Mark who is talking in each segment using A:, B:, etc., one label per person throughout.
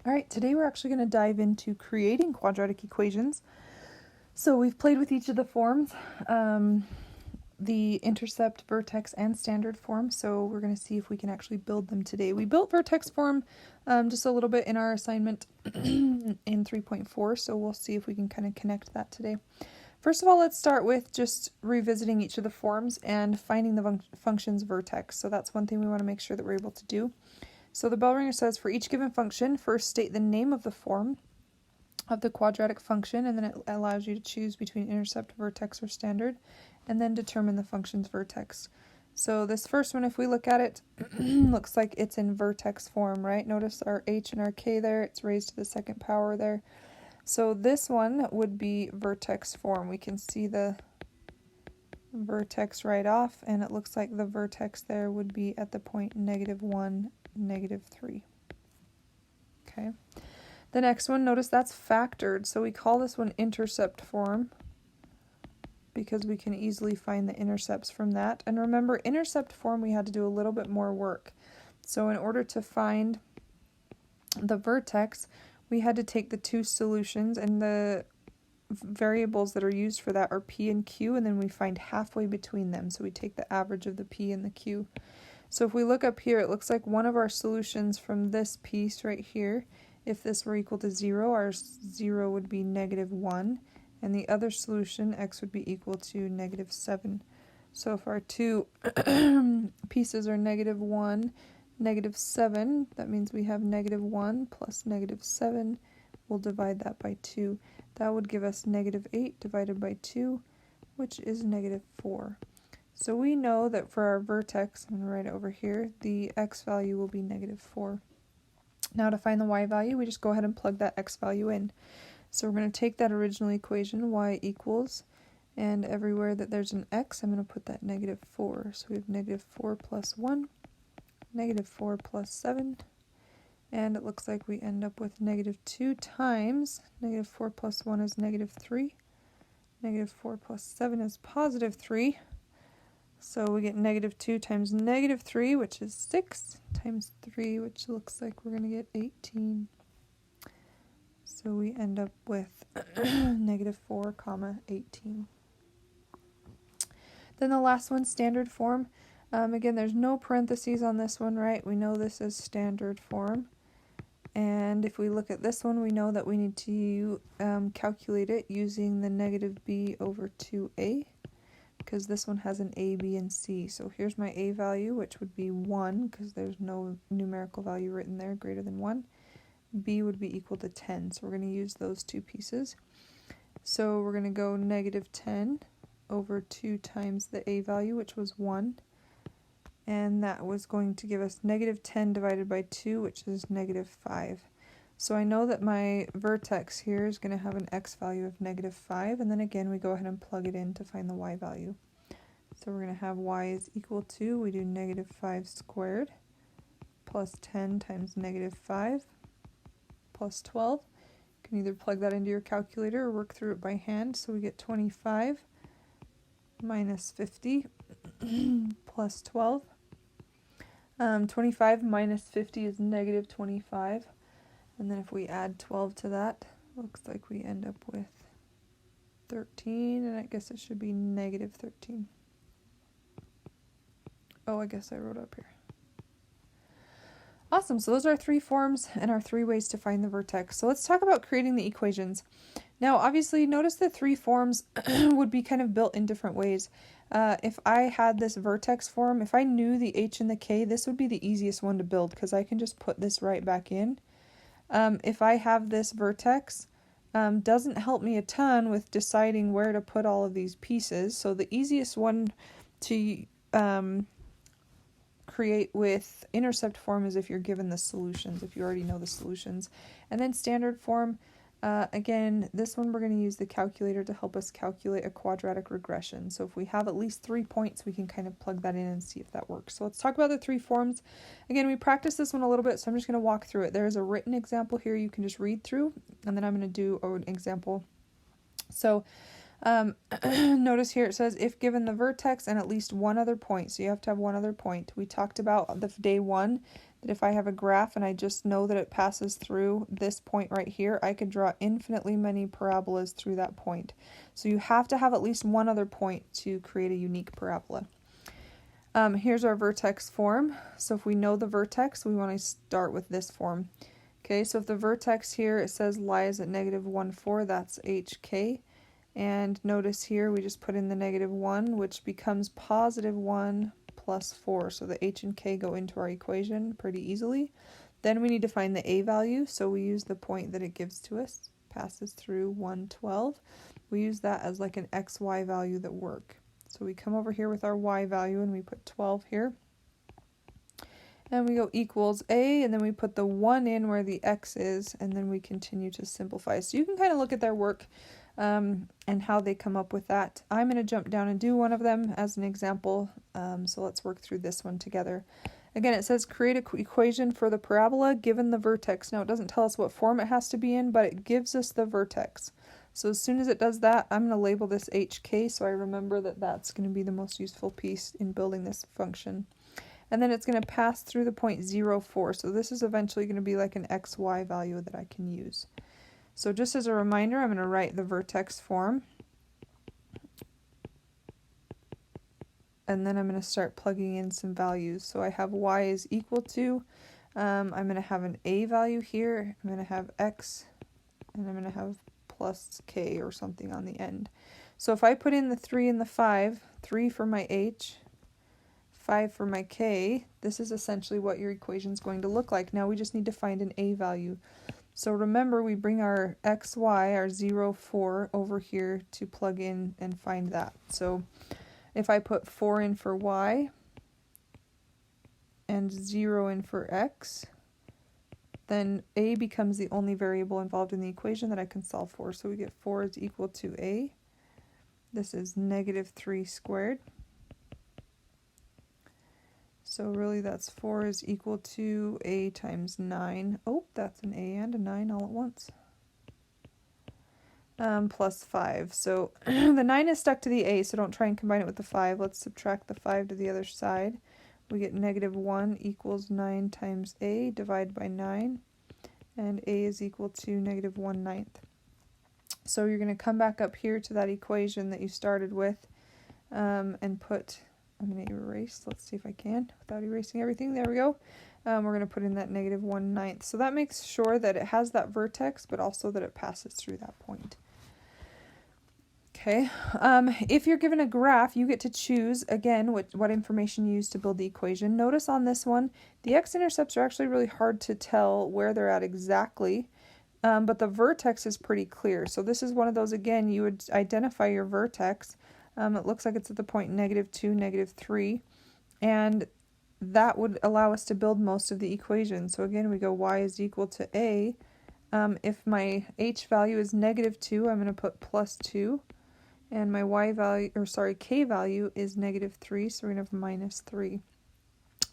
A: All right, today we're actually going to dive into creating quadratic equations. So we've played with each of the forms, the intercept, vertex, and standard form. So we're going to see if we can actually build them today. We built vertex form just a little bit in our assignment in 3.4, so we'll see if we can kind of connect that today. First of all, let's start with just revisiting each of the forms and finding the function's vertex. So that's one thing we want to make sure that we're able to do. So the bell ringer says for each given function, first state the name of the form of the quadratic function, and then it allows you to choose between intercept, vertex, or standard, and then determine the function's vertex. So this first one, if we look at it, looks like it's in vertex form, right? Notice our h and our k there, it's raised to the second power there. So this one would be vertex form. We can see the vertex right off, and it looks like the vertex there would be at the point -1, -3. Okay. The next one, notice that's factored, so we call this one intercept form because we can easily find the intercepts from that. And remember, intercept form we had to do a little bit more work. So in order to find the vertex, we had to take the two solutions, and the variables that are used for that are p and q, and then we find halfway between them. So we take the average of the p and the q. So if we look up here, it looks like one of our solutions from this piece right here, if this were equal to 0, our 0 would be -1, and the other solution, x would be equal to -7. So if our two pieces are -1, -7, that means we have -1 plus -7. We'll divide that by 2. That would give us -8 divided by 2, which is -4. So we know that for our vertex, I'm going to write it over here, the x value will be -4. Now to find the y value, we just go ahead and plug that x value in. So we're going to take that original equation, y equals, and everywhere that there's an x, I'm going to put that -4. So we have -4 plus 1, -4 plus 7, and it looks like we end up with -2 times -4 plus 1 is -3, -4 plus 7 is +3. So we get -2 times -3, which is 6, times 3, which looks like we're going to get 18. So we end up with -4, 18. Then the last one, standard form. Again, there's no parentheses on this one, right? We know this is standard form. And if we look at this one, we know that we need to calculate it using the -b over 2a. Because this one has an a, b, and c. So here's my a value, which would be 1, because there's no numerical value written there greater than 1. B would be equal to 10, so we're going to use those two pieces. So we're going to go -10 over 2 times the a value, which was 1. And that was going to give us -10 divided by 2, which is -5. So I know that my vertex here is going to have an x value of -5, and then again we go ahead and plug it in to find the y value. So we're going to have y is equal to, we do -5 squared plus 10 times -5 plus 12. You can either plug that into your calculator or work through it by hand. So we get 25 minus 50 plus 12. 25 minus 50 is -25. And then if we add 12 to that, looks like we end up with 13, and I guess it should be -13. Oh, I guess I wrote up here. Awesome, so those are our three forms and our three ways to find the vertex. So let's talk about creating the equations. Now, obviously, notice the three forms would be kind of built in different ways. If I had this vertex form, if I knew the h and the k, this would be the easiest one to build because I can just put this right back in. If I have this vertex, doesn't help me a ton with deciding where to put all of these pieces. So the easiest one to create with intercept form is if you're given the solutions, if you already know the solutions. And then standard form, again, this one we're going to use the calculator to help us calculate a quadratic regression. So if we have at least 3 points, we can kind of plug that in and see if that works. So let's talk about the three forms. Again, we practiced this one a little bit, so I'm just going to walk through it. There is a written example here you can just read through, and then I'm going to do an example. So notice here it says if given the vertex and at least one other point, so you have to have one other point. We talked about the day one that if I have a graph and I just know that it passes through this point right here, I could draw infinitely many parabolas through that point. So you have to have at least one other point to create a unique parabola. Here's our vertex form. So if we know the vertex, we want to start with this form. Okay, so if the vertex here, it says lies at negative 1, 4, that's hk. And notice here we just put in the negative 1, which becomes positive 1 plus 4. So the h and k go into our equation pretty easily. Then we need to find the a value, so we use the point that it gives to us, passes through 112. We use that as like an xy value that work. So we come over here with our y value and we put 12 here. And we go equals a, and then we put the 1 in where the x is, and then we continue to simplify. So you can kind of look at their work and how they come up with that. I'm going to jump down and do one of them as an example. So let's work through this one together. Again, it says create an equation for the parabola given the vertex. Now it doesn't tell us what form it has to be in, but it gives us the vertex. So as soon as it does that, I'm going to label this hk so I remember that that's going to be the most useful piece in building this function. And then it's going to pass through the point 0, 4. So this is eventually going to be like an xy value that I can use. So just as a reminder, I'm going to write the vertex form. And then I'm going to start plugging in some values. So I have y is equal to, I'm going to have an a value here, I'm going to have x, and I'm going to have plus k or something on the end. So if I put in the 3 and the 5, 3 for my h, 5 for my k, this is essentially what your equation is going to look like. Now we just need to find an a value. So remember, we bring our xy, our 0, 4, over here to plug in and find that. So if I put 4 in for y and 0 in for x, then a becomes the only variable involved in the equation that I can solve for. So we get 4 is equal to a. This is negative 3 squared. So really that's 4 is equal to a times 9. Oh, that's an a and a 9 all at once. Plus 5. So the 9 is stuck to the a, so don't try and combine it with the 5. Let's subtract the 5 to the other side. We get negative 1 equals 9 times a, divide by 9. And a is equal to negative 1/9. So you're going to come back up here to that equation that you started with and put... I'm going to erase, let's see if I can, without erasing everything. There we go. We're going to put in that negative 1/9. So that makes sure that it has that vertex, but also that it passes through that point. Okay, if you're given a graph, you get to choose, again, what information you use to build the equation. Notice on this one, the x-intercepts are actually really hard to tell where they're at exactly, but the vertex is pretty clear. So this is one of those, again, you would identify your vertex. It looks like it's at the point negative 2, negative 3, and that would allow us to build most of the equation. So again, we go y is equal to a. If my h value is negative 2, I'm going to put plus 2, and my y value, k value is negative 3, so we're going to have minus 3.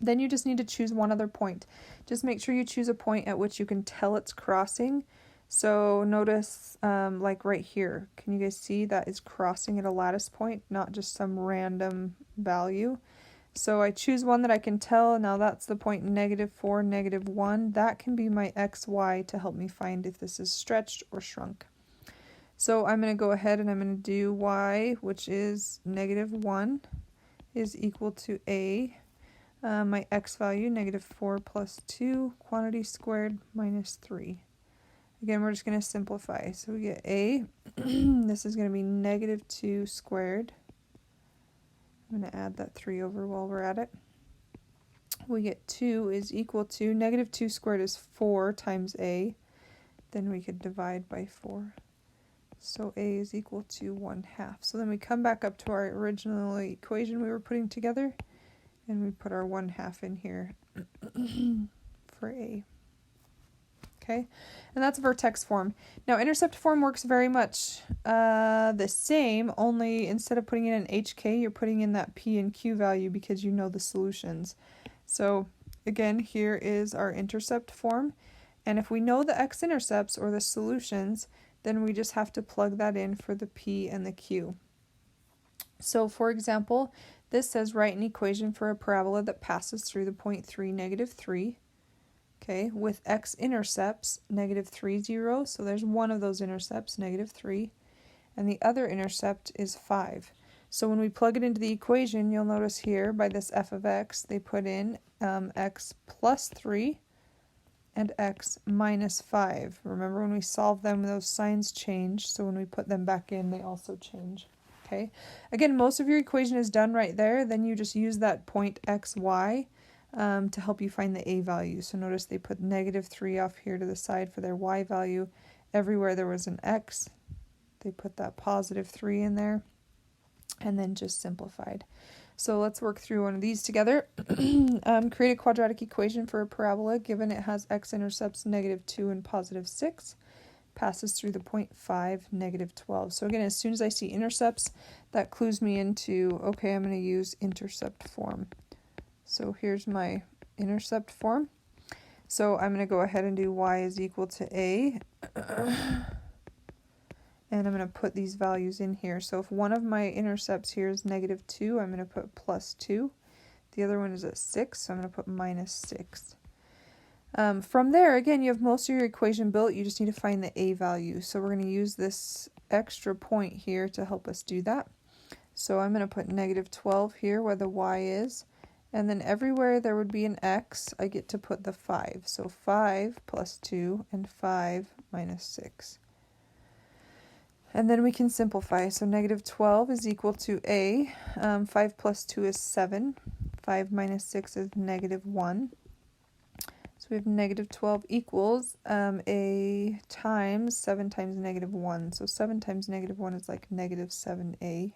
A: Then you just need to choose one other point. Just make sure you choose a point at which you can tell it's crossing. So notice, like right here, can you guys see that is crossing at a lattice point, not just some random value? So I choose one that I can tell. Now that's the point negative 4, negative 1. That can be my xy to help me find if this is stretched or shrunk. So I'm going to go ahead and I'm going to do y, which is negative 1, is equal to a. My x value, negative 4 plus 2, quantity squared minus 3. Again, we're just going to simplify. So we get a, this is going to be negative 2 squared. I'm going to add that 3 over while we're at it. We get 2 is equal to, negative 2 squared is 4 times a. Then we could divide by 4. So a is equal to 1/2. So then we come back up to our original equation we were putting together, and we put our 1/2 in here for a. Okay, and that's vertex form. Now intercept form works very much the same, only instead of putting in an hk, you're putting in that p and q value because you know the solutions. So again, here is our intercept form, and if we know the x-intercepts or the solutions, then we just have to plug that in for the p and the q. So for example, this says write an equation for a parabola that passes through the point 3, negative 3. okay, with x-intercepts, -3, 0. So there's one of those intercepts, -3, and the other intercept is 5. So when we plug it into the equation, you'll notice here by this f of x, they put in x plus 3 and x minus 5. Remember when we solved them, those signs change, so when we put them back in, they also change. Okay. Again, most of your equation is done right there. Then you just use that point xy to help you find the a value. So notice they put -3 off here to the side for their y value. Everywhere there was an x, they put that +3 in there, and then just simplified. So let's work through one of these together. Create a quadratic equation for a parabola given it has x-intercepts -2 and +6. Passes through the point 5, -12. So again, as soon as I see intercepts, that clues me into, okay, I'm going to use intercept form. So here's my intercept form. So I'm going to go ahead and do y is equal to a. And I'm going to put these values in here. So if one of my intercepts here is -2, I'm going to put +2. The other one is at 6, so I'm going to put -6. From there, again, you have most of your equation built. You just need to find the a value. So we're going to use this extra point here to help us do that. So I'm going to put -12 here where the y is. And then everywhere there would be an x, I get to put the 5. So 5 plus 2 and 5 minus 6. And then we can simplify. So -12 is equal to a. 5 plus 2 is 7. 5 minus 6 is -1. So we have -12 equals a times 7 times -1. So 7 times -1 is like -7a.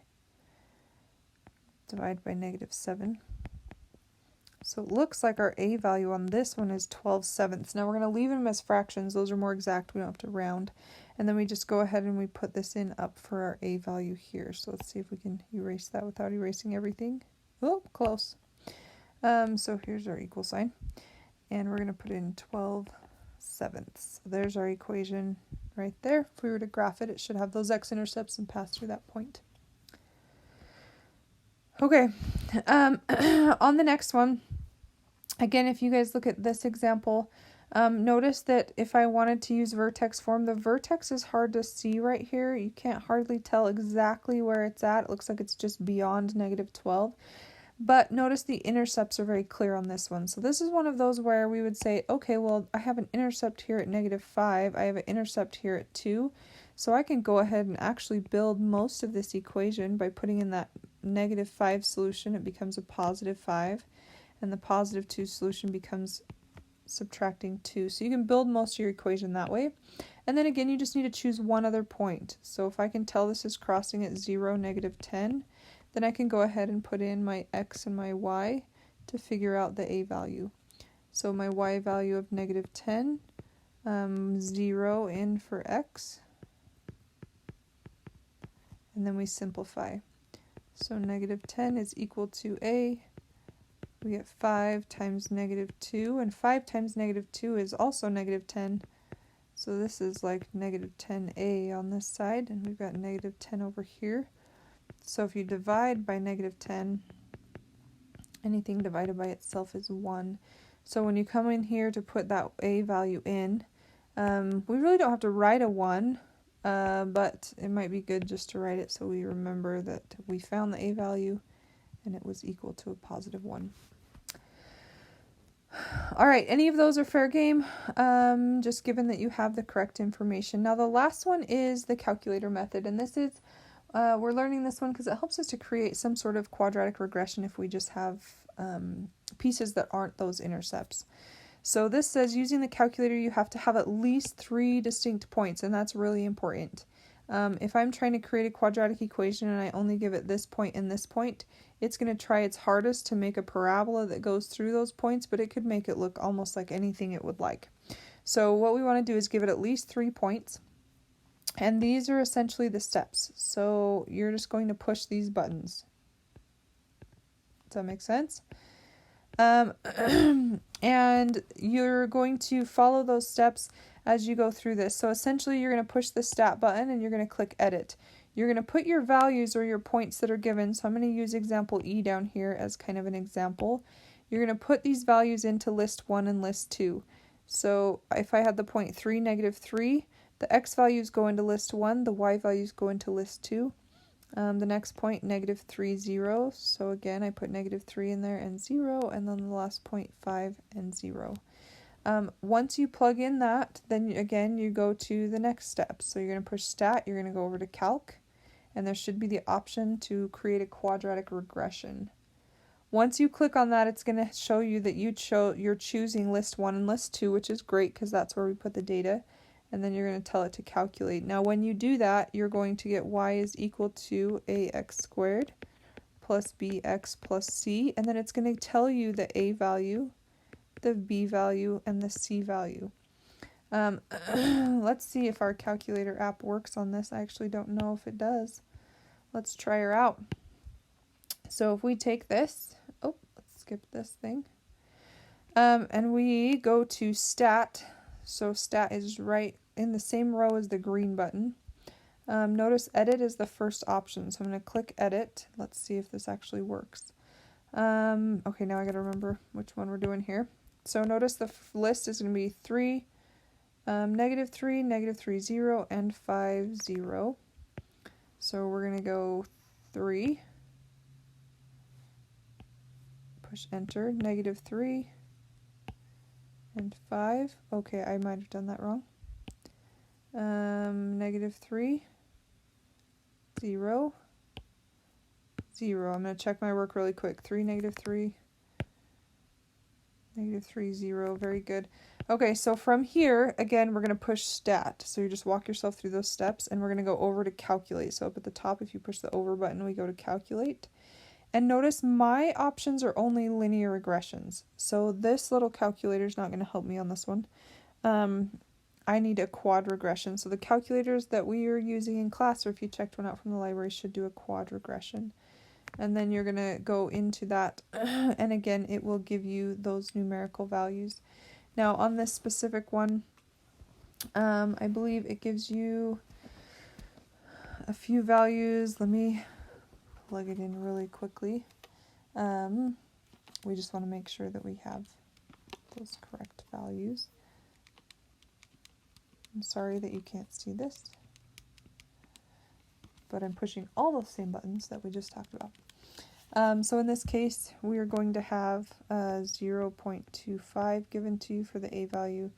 A: Divide by -7. So it looks like our a value on this one is 12/7. Now we're going to leave them as fractions. Those are more exact. We don't have to round. And then we just go ahead and we put this in up for our a value here. So let's see if we can erase that without erasing everything. Oh, close. So here's our equal sign. And we're going to put in 12/7. So there's our equation right there. If we were to graph it, it should have those x-intercepts and pass through that point. Okay, on the next one, again, if you guys look at this example, notice that if I wanted to use vertex form, the vertex is hard to see right here. You can't hardly tell exactly where it's at. It looks like it's just beyond -12. But notice the intercepts are very clear on this one. So this is one of those where we would say, okay, well, I have an intercept here at -5. I have an intercept here at 2. So I can go ahead and actually build most of this equation by putting in that -5 solution. It becomes a +5. And the +2 solution becomes subtracting 2. So you can build most of your equation that way. And then again, you just need to choose one other point. So if I can tell this is crossing at 0, -10, then I can go ahead and put in my x and my y to figure out the a value. So my y value of -10, 0 in for x, and then we simplify. So -10 is equal to a. We get 5 times -2, and 5 times -2 is also -10. So this is like -10a on this side, and we've got -10 over here. So if you divide by -10, anything divided by itself is 1. So when you come in here to put that a value in, we really don't have to write a 1, but it might be good just to write it so we remember that we found the a value and it was equal to a +1. All right, any of those are fair game, just given that you have the correct information. Now the last one is the calculator method, and this is we're learning this one because it helps us to create some sort of quadratic regression if we just have pieces that aren't those intercepts. So this says using the calculator you have to have at least 3 distinct points, and that's really important. If I'm trying to create a quadratic equation and I only give it this point and this point, it's going to try its hardest to make a parabola that goes through those points, but it could make it look almost like anything it would like. So what we want to do is give it at least 3 points. And these are essentially the steps. So you're just going to push these buttons. Does that make sense? And you're going to follow those steps as you go through this. So essentially you're going to push the stat button and you're going to click edit. You're going to put your values or your points that are given. So I'm going to use example E down here as kind of an example. You're going to put these values into list 1 and list 2. So if I had the point 3, negative 3, the x values go into list 1, the y values go into list 2. The next point, negative 3, 0. So again, I put negative 3 in there and 0, and then the last point, 5 and 0. Once you plug in that, then again, you go to the next step. So you're going to push stat, you're going to go over to calc, and there should be the option to create a quadratic regression. Once you click on that, it's going to show you that you're choosing list 1 and list 2, which is great because that's where we put the data. And then you're going to tell it to calculate. Now when you do that, you're going to get y is equal to ax squared plus bx plus c. And then it's going to tell you the a value, the b value, and the c value. Let's see if our calculator app works on this. I actually don't know if it does. Let's try her out. So if we take this, let's skip this thing, and we go to stat. So stat is right in the same row as the green button. Notice edit is the first option, so I'm going to click edit. Let's see if this actually works. Okay, now I got to remember which one we're doing here. So notice the list is going to be 3, negative 3, negative 3, 0, and 5, 0. So we're going to go 3, push enter, negative 3, and 5. Okay, I might have done that wrong. Negative 3, 0, 0. I'm going to check my work really quick. 3, negative 3, negative 3, 0. Very good. Okay, so from here, again, we're going to push stat. So you just walk yourself through those steps, and we're going to go over to calculate. So up at the top, if you push the over button, we go to calculate. And notice my options are only linear regressions. So this little calculator is not going to help me on this one. I need a quad regression. So the calculators that we are using in class, or if you checked one out from the library, should do a quad regression. And then you're going to go into that. And again, it will give you those numerical values. Now on this specific one, I believe it gives you a few values. Let me plug it in really quickly. We just want to make sure that we have those correct values. I'm sorry that you can't see this, but I'm pushing all those same buttons that we just talked about. So in this case, we are going to have 0.25 given to you for the a value,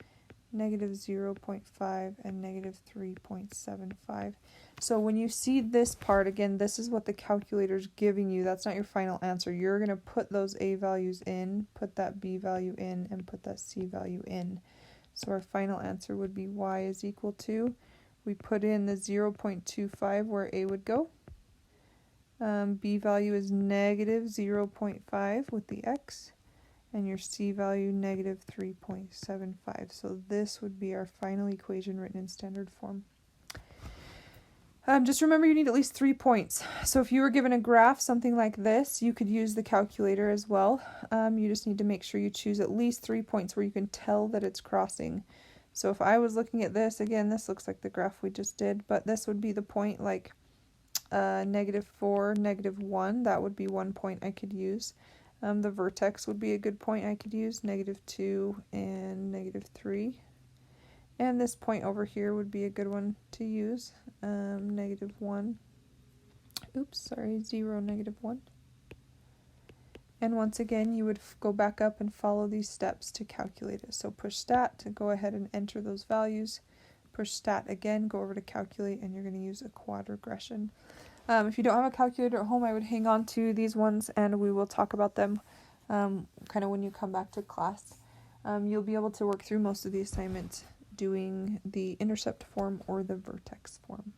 A: negative 0.5, and negative 3.75. So when you see this part, again, this is what the calculator is giving you. That's not your final answer. You're going to put those a values in, put that b value in, and put that c value in. So our final answer would be y is equal to, we put in the 0.25 where a would go. B value is negative 0.5 with the x, and your c value negative 3.75. So this would be our final equation written in standard form. Just remember you need at least 3 points. So if you were given a graph, something like this, you could use the calculator as well. You just need to make sure you choose at least 3 points where you can tell that it's crossing. So if I was looking at this, again, this looks like the graph we just did, but this would be the point like negative 4, negative 1. That would be 1 point I could use. The vertex would be a good point I could use, negative 2 and negative 3. And this point over here would be a good one to use, negative 1. Oops, sorry, 0, negative 1. And once again, you would go back up and follow these steps to calculate it. So push stat to go ahead and enter those values. Push stat again, go over to calculate, and you're going to use a quad regression. If you don't have a calculator at home, I would hang on to these ones, and we will talk about them kind of when you come back to class. You'll be able to work through most of the assignments doing the intercept form or the vertex form.